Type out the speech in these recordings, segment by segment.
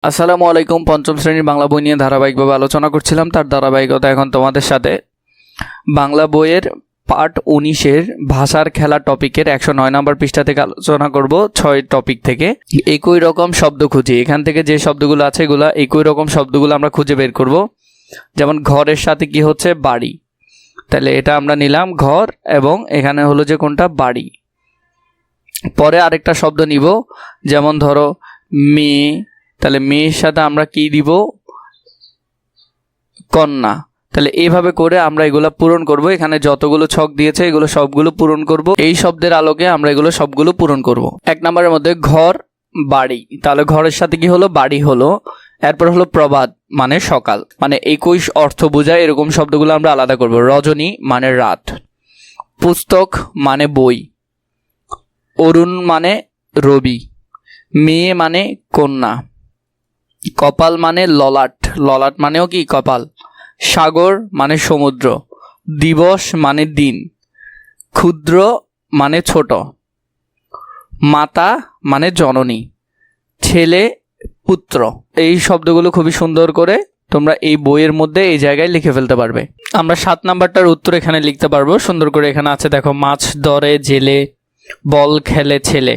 আসসালামু আলাইকুম। পঞ্চম শ্রেণীর বাংলা বই নিয়ে ধারাবাহিকভাবে আলোচনা করছিলাম, তার ধারাবাহিকতা এখন তোমাদের সাথে বাংলা বইয়ের পার্ট 19-এর ভাষার খেলা টপিকের 109 নম্বর পৃষ্ঠা থেকে আলোচনা করব। 6 টপিক থেকে একই রকম শব্দ খুঁজি। এখান থেকে যে শব্দগুলো আছে এগুলা একই রকম শব্দগুলো আমরা খুঁজে বের করব। যেমন ঘরের সাথে কি হচ্ছে, বাড়ি, তাহলে এটা আমরা নিলাম ঘর, এবং এখানে হলো যে কোনটা, বাড়ি। পরে আরেকটা শব্দ নিব, যেমন ধরো মেয়ে, তাহলে মেয়ের সাথে আমরা কি দিব, কন্যা। তাহলে এইভাবে করে আমরা এগুলো পূরণ করব। এখানে যতগুলো ছক দিয়েছে এগুলো সবগুলো পূরণ করব। এই শব্দের আলোকে আমরা এগুলো সবগুলো পূরণ করব। 1 নম্বরের মধ্যে ঘর, বাড়ি, তাহলে ঘরের সাথে কি হলো, বাড়ি হলো। এরপর হলো প্রভাত মানে সকাল, মানে 21 অর্থ বোঝায় এরকম শব্দগুলো আমরা আলাদা করব। রজনী মানে রাত, পুস্তক মানে বই, অরুণ মানে রবি, মেয়ে মানে কন্যা, কপাল মানে ললাট, ললাট মানেও কি কপাল, সাগর মানে সমুদ্র, দিবস মানে দিন, ক্ষুদ্র মানে ছোট, মাতা মানে জননী, ছেলে পুত্র। এই শব্দগুলো খুবই সুন্দর করে তোমরা এই বইয়ের মধ্যে এই জায়গায় লিখে ফেলতে পারবে। আমরা 7 নাম্বারটার উত্তর এখানে লিখতে পারবো সুন্দর করে। এখানে আছে দেখো, মাছ ধরে জেলে, বল খেলে ছেলে।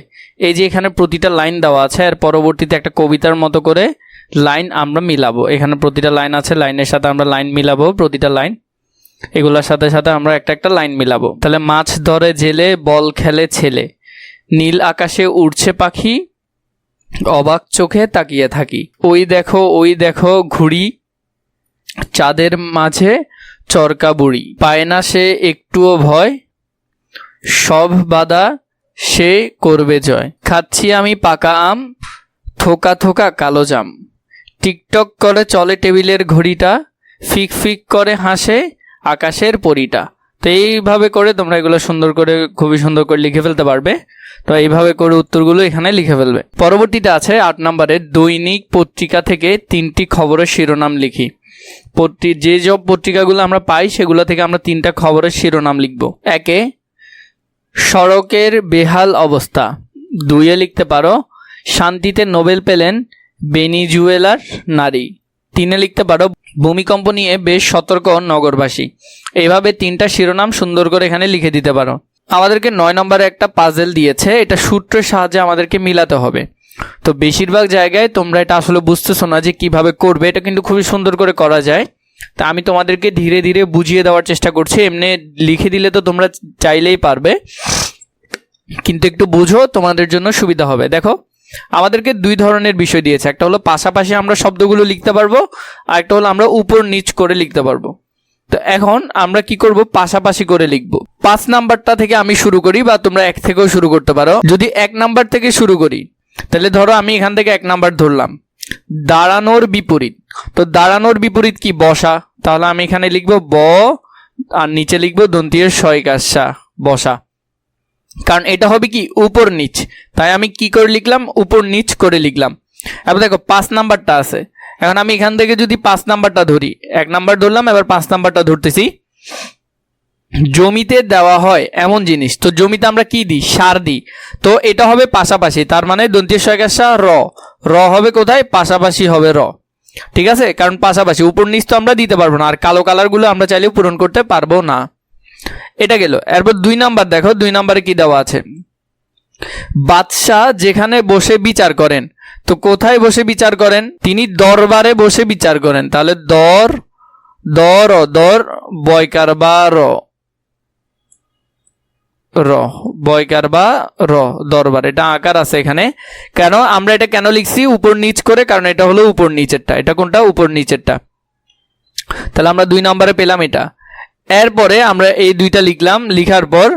এই যে এখানে প্রতিটা লাইন দেওয়া আছে, আর পরবর্তীতে একটা কবিতার মতো করে লাইন আমরা মিলাবো। এখানে প্রতিটা লাইন আছে, লাইনের সাথে আমরা লাইন মিলাবো, প্রতিটা লাইন এগুলোর সাথে সাথে আমরা একটা একটা লাইন মিলাবো। তাহলে মাছ ধরে জেলে, বল খেলে ছেলে, নীল আকাশে উড়ছে পাখি, অবাক চোখে তাকিয়ে থাকি, ওই দেখো ঘুড়ি, চাঁদের মাঝে চরকা বুড়ি, পায় না সে একটুও ভয়, সব বাধা সে করবে জয়, খাচ্ছি আমি পাকা আম, থোকা থোকা কালো জাম, টিকটক করে চলে টেবিলের ঘড়িটা, ফিক ফিক করে হাসে আকাশের পরিটা। তো এইভাবে করে তোমরা এগুলো সুন্দর করে, খুবই সুন্দর করে লিখে ফেলতে পারবে। তো এইভাবে করে উত্তরগুলো এখানে লিখে ফেলবে। পরবর্তীতে আছে 8 নম্বরের, দৈনিক পত্রিকা থেকে 3টি খবরের শিরোনাম লিখি। যে সব পত্রিকাগুলো আমরা পাই সেগুলো থেকে আমরা 3টা খবরের শিরোনাম লিখব। 1-এ সড়কের বেহাল অবস্থা, 2-এ লিখতে পারো শান্তিতে নোবেল পেলেন ভেনিজুয়েলার নারী, 3-এ লিখতে পারো ভূমিকম্প নিয়ে বেশ সতর্ক নগরবাসী। এইভাবে 3টা শিরোনাম সুন্দর করে এখানে লিখে দিতে পারো। আমাদেরকে 9 নম্বরে একটা পাজেল দিয়েছে, এটা সূত্রের সাহায্যে আমাদেরকে মিলাতে হবে। তো বেশিরভাগ জায়গায় তোমরা এটা আসলে বুঝতেছো না যে কিভাবে করবে, এটা কিন্তু খুবই সুন্দর করে করা যায়। তা আমি তোমাদেরকে ধীরে ধীরে বুঝিয়ে দেওয়ার চেষ্টা করছি। এমনি লিখে দিলে তো তোমরা চাইলেই পারবে, কিন্তু একটু বুঝো, তোমাদের জন্য সুবিধা হবে। দেখো, আমাদেরকে 2 ধরনের বিষয় দিয়েছে, একটা হলো পাশাপাশি আমরা শব্দগুলো লিখতে পারবো, আর একটা হলো আমরা উপর নিচ করে লিখতে পারবো। তো এখন আমরা কি করব, পাশাপাশি করে লিখব। 5 নাম্বারটা থেকে আমি শুরু করি, বা তোমরা 1 থেকেও শুরু করতে পারো। যদি 1 নাম্বার থেকে শুরু করি, তাহলে ধরো আমি এখান থেকে 1 নাম্বার ধরলাম, দাঁড়ানোর বিপরীত। তো দাঁড়ানোর বিপরীত কি, বসা। তাহলে আমি এখানে লিখবো ব, আর নিচে লিখবো দন্তীয় শয়কাশা, বসা। কারণ এটা হবে কি, উপর নিচ, তাই আমি কি করে লিখলাম, উপর নিচ করে লিখলাম। এবার দেখো 5 নাম্বারটা আছে, এখন আমি এখান থেকে যদি 5 নাম্বারটা ধরি, 1 নাম্বার ধরলাম, এবার 5 নাম্বারটা ধরতেছি। জমিতে দেওয়া হয় এমন জিনিস, তো জমিতে আমরা কি দিই, সার দিই। তো এটা হবে পাশাপাশি, তার মানে দন্তীয় শয়কাশা র, র হবে কোথায়, পাশাপাশি হবে র। ঠিক আছে, কারণ পাশাপাশি, উপর নিচ তো আমরা দিতে পারবো না, আর কালো কালারগুলো আমরা চাইলেও পূরণ করতে পারবো না। এটা গেল। এরপর 2 নাম্বার দেখো, 2 নাম্বারে কি দেওয়া আছে, বাদশাহ যেখানে বসে বিচার করেন। তো কোথায় বসে বিচার করেন, তিনি দরবারে বসে বিচার করেন। তাহলে দর, দর, দর, বয়কার বা র, র, বয়কার বা র, দরবার। এটা আকার আছে এখানে। কেন আমরা এটা কেন লিখছি উপর নিচ করে, কারণ এটা হলো উপর নিচেরটা। এটা কোনটা, উপর নিচেরটা। তাহলে আমরা 2 নম্বরে পেলাম এটা। এরপরে আমরা এই 2টা লিখলাম, লিখার পর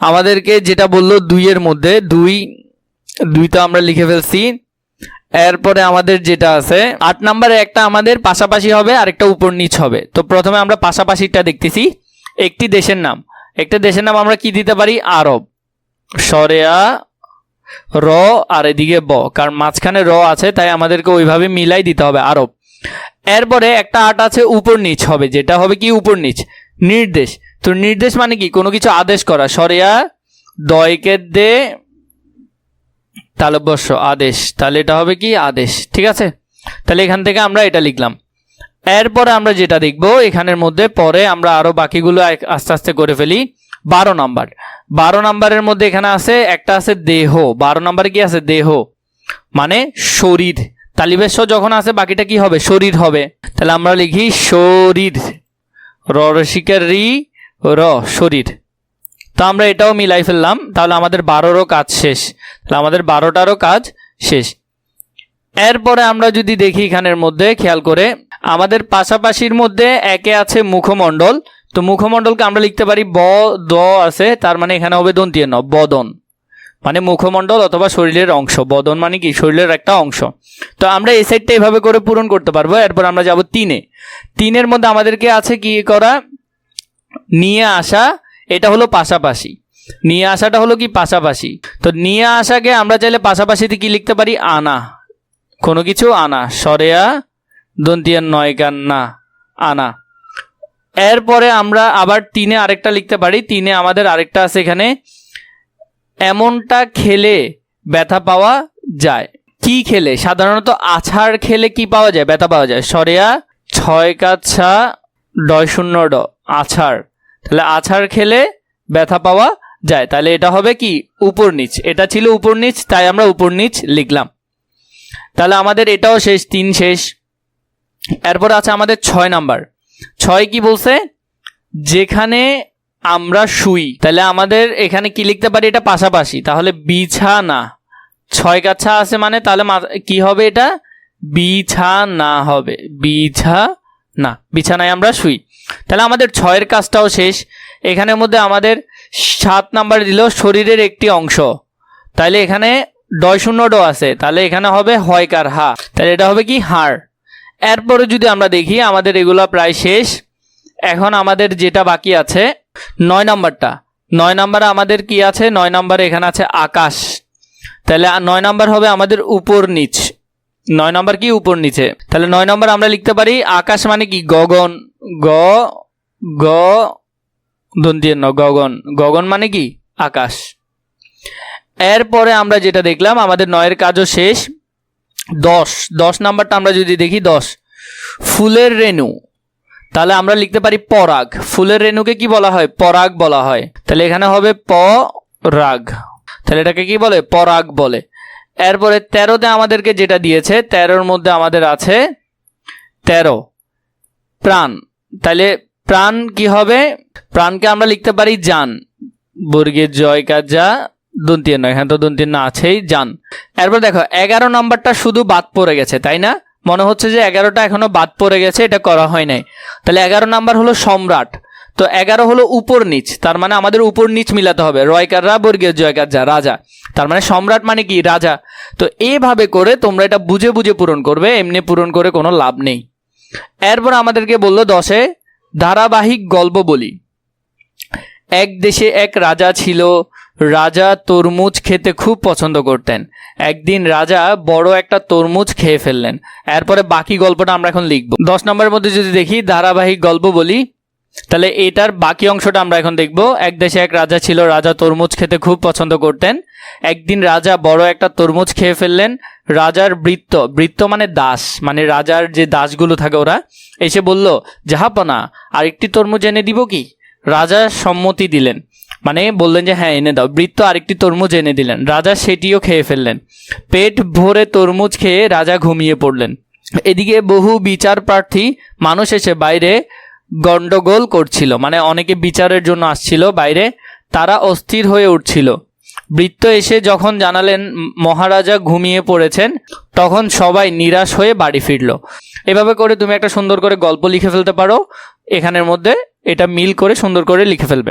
আমাদেরকে যেটা বললো 2-এর মধ্যে 2 তো আমরা লিখে ফেলছি। এরপরে আমাদের যেটা আছে 8 নম্বরে, একটা আমাদের পাশাপাশি হবে আর একটা উপর নিচ হবে। তো প্রথমে আমরা পাশাপাশিটা দেখতেছি। একটি দেশের নাম, একটা দেশের নাম আমরা কি দিতে পারি, আরব, সরেয়া র, আর এদিকে ব, কারণ মাঝখানে র আছে, তাই আমাদেরকে ওইভাবে মিলাই দিতে হবে, আরব। এরপরে একটা 8 আছে উপর নিচ হবে, যেটা হবে কি, উপর নিচ। নির্দেশ, তো নির্দেশ মানে কি, কোনো কিছু আদেশ করা, সরেয়া দয়কে দে তালব্যস্য আদেশ, তাহলে এটা হবে কি, আদেশ। ঠিক আছে, তাহলে এখান থেকে আমরা এটা লিখলাম। এরপরে আমরা যেটা দেখব এখানের মধ্যে, পরে আমরা আরো বাকিগুলো আস্তে আস্তে করে ফেলি। 12 নাম্বার, 12 নাম্বারের মধ্যে এখানে আছে একটা আছে দেহ। 12 নাম্বারে কি আছে? দেহ মানে শরীর। তালিবেশ যখন আছে বাকিটা কি হবে? শরীর হবে। তাহলে আমরা লিখি শরীর, রসিকের রি র, শরীর। তো আমরা এটাও মিলাই ফেললাম। তাহলে আমাদের 12রও কাজ শেষ। তাহলে আমাদের 12টারও কাজ শেষ। এরপরে আমরা যদি দেখি এখানের মধ্যে খেয়াল করে, আমাদের পাশাপাশির মধ্যে একে আছে মুখমণ্ডল। তো মুখমণ্ডলকে আমরা লিখতে পারি ব দ আছে, তার মানে এখানে হবে দন্তীয় ন, বদন মানে মুখমণ্ডল অথবা শরীরের অংশ। বদন মানে কি? শরীরের একটা অংশ। তো আমরা এই সাইডটা এভাবে করে পূরণ করতে পারবো। এরপর আমরা যাব 3-এ। 3-এর মধ্যে আমাদেরকে আছে কি করা? নিয়ে আসা। এটা হলো পাশাপাশি। নিয়ে আসাটা হলো কি? পাশাপাশি। তো নিয়ে আসাকে আমরা চাইলে পাশাপাশিতে কি লিখতে পারি? আনা, কোনো কিছু আনা, সরেয়া দন্তিয়ান নয় গান না, আনা। এরপরে আমরা আবার 3-এ আরেকটা লিখতে পারি। 3-এ আমাদের আরেকটা আছে এখানে, এমনটা খেলে ব্যথা পাওয়া যায়। কি খেলে? সাধারণত আছাড় খেলে কি পাওয়া যায়? ব্যথা পাওয়া যায়। সরেয়া 6 কাছা ডয় 0 ড, আছাড়। তাহলে আছাড় খেলে ব্যথা পাওয়া যায়। তাহলে এটা হবে কি? উপর নিচ। এটা ছিল উপর নিচ, তাই আমরা উপর নিচ লিখলাম। তাহলে আমাদের এটাও শেষ, 3 শেষ। এরপর আছে আমাদের 6 নাম্বার। 6 কি বলছে? যেখানে আমরা শুই। তাহলে আমাদের এখানে কি লিখতে পারি? এটা পাশাপাশি। তাহলে বিছানা, 6 কাছা আছে মানে তাহলে কি হবে? এটা বিছানা হবে, বিছানা, বিছানায় আমরা শুই। তাহলে আমাদের 6-এর কাজটাও শেষ। এখানের মধ্যে আমাদের 7 নাম্বার দিল শরীরের একটি অংশ। তাহলে এখানে ডয় 0 ড আছে, তাহলে এখানে হবে হয়কার হা, তাহলে এটা হবে কি? হাড়। এরপরে যদি আমরা দেখি আমাদের এগুলা প্রায় শেষ। এখন আমাদের যেটা বাকি আছে 9 নাম্বারটা। 9 নাম্বারে আমাদের কি আছে? 9 নাম্বারে এখানে আছে আকাশ। তাহলে 9 নাম্বার হবে আমাদের উপর নিচ। 9 নাম্বার কি? উপর নিচে। তাহলে 9 নাম্বার আমরা লিখতে পারি আকাশ মানে কি? গগন, গ গ দন্তীয় ন, গগন। গগন মানে কি? আকাশ। এরপরে আমরা যেটা দেখলাম আমাদের 9-এর কাজও শেষ। 10 নাম্বারটা আমরা যদি দেখি, 10 ফুলের রেণু। তাহলে আমরা লিখতে পারি পরাগ। ফুলের রেণুকে কি বলা হয়? পরাগ বলা হয়। তাহলে এখানে হবে পরাগ। তাহলে এটাকে কি বলে? পরাগ বলে। এরপরে 13-তে আমাদেরকে যেটা দিয়েছে, 13-র মধ্যে আমাদের আছে 13 প্রাণ। তাহলে প্রাণ কি হবে? প্রাণকে আমরা লিখতে পারি জান, বর্গের জয় কাজ যা, দন্তীয় নয়, এখানে তো দন্তীয় না আছেই, জান। এরপর দেখো 11 নাম্বারটা শুধু বাদ পড়ে গেছে, তাই না? মনে হচ্ছে যে 11টা এখনো বাদ পড়ে গেছে, এটা করা হয় নাই। তাহলে 11 নাম্বার হলো সম্রাট। তো 11 হলো উপর নিচ, তার মানে আমাদের উপর নিচ মিলাতে হবে। রয়কার রা, বর্গের জয়কার যা, রাজা। তার মানে সম্রাট মানে কি? রাজা। তো এইভাবে করে তোমরা এটা বুঝে বুঝে পূরণ করবে, এমনি পূরণ করে কোনো লাভ নেই। এরপর আমাদেরকে বললো 10-এ ধারাবাহিক গল্প বলি। এক দেশে এক রাজা ছিল। রাজা তরমুজ খেতে খুব পছন্দ করতেন। একদিন রাজা বড় একটা তরমুজ খেয়ে ফেললেন। এরপরে বাকি গল্পটা আমরা এখন লিখব। 10 নম্বরের মধ্যে যদি দেখি ধারাবাহিক গল্প বলি, তাহলে এটার বাকি অংশটা আমরা এখন দেখব। এক দেশে এক রাজা ছিল। রাজা তরমুজ খেতে খুব পছন্দ করতেন। একদিন রাজা বড় একটা তরমুজ খেয়ে ফেললেন। রাজার ভৃত্য, ভৃত্য মানে দাস, মানে রাজার যে দাসগুলো থাকে ওরা এসে বলল, জাহাপনা আরেকটি তরমুজ এনে দিব কি? রাজা সম্মতি দিলেন, মানে বললেন যে হ্যাঁ এনে দাও। ভৃত্য আরেকটি তরমুজ এনে দিলেন। রাজা সেটিও খেয়ে ফেললেন। পেট ভরে তরমুজ খেয়ে রাজা ঘুমিয়ে পড়লেন। এদিকে বহু বিচার প্রার্থী মানুষ এসে বাইরে গন্ডগোল করছিল, মানে অনেকে বিচারের জন্য আসছিল বাইরে, তারা অস্থির হয়ে উঠছিল। ভৃত্য এসে যখন জানালেন মহারাজা ঘুমিয়ে পড়েছেন, তখন সবাই নিরাশ হয়ে বাড়ি ফিরল। এভাবে করে তুমি একটা সুন্দর করে গল্প লিখে ফেলতে পারো। এখানের মধ্যে এটা মিল করে সুন্দর করে লিখে ফেলবে।